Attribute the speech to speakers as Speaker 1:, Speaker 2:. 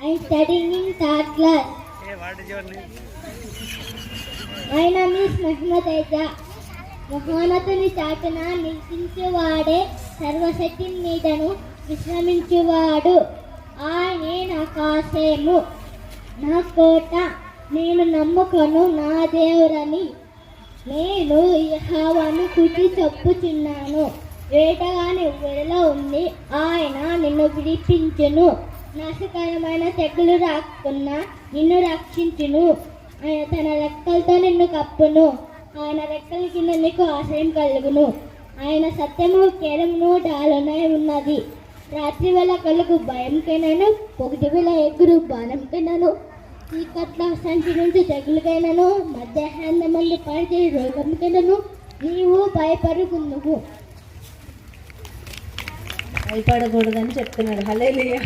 Speaker 1: I'm studying in third class.
Speaker 2: Hey, what is your name?
Speaker 1: My name is Mahmoud Aiza. మహోన్నతుని చాటున నివసించువాడే సర్వశక్తి నీడను విశ్రమించువాడు. ఆయనే నా కాసేము, నా కోట, నేను నమ్ముకొను నా దేవుడని. నేను యెహోవాను స్తుతి చెప్పుచున్నాను. వేటగాని ఊరిలో ఉంది, ఆయన నిన్ను విడిపించును. నాశకరమైన తెగులు రాకున్నా నిన్ను రక్షించును. ఆయన తన రెక్కలతో నిన్ను కప్పును. ఆయన రెక్కల కింద నీకు ఆశ్రయం కలుగును. ఆయన సత్యము కేరమును డాలునై ఉన్నది. రాత్రి వేళ కలుగు భయంకైనను, పొగటి వేళ ఎగురు బాణంకైనను, చీకట్ల సంచి నుంచి తెగులుకైనను, మధ్యాహ్నం మంది పడితే రోగంకైనను నీవు భయపడుకుందువు.
Speaker 3: భయపడకూడదని చెప్తున్నాడు. హల్లెలూయా.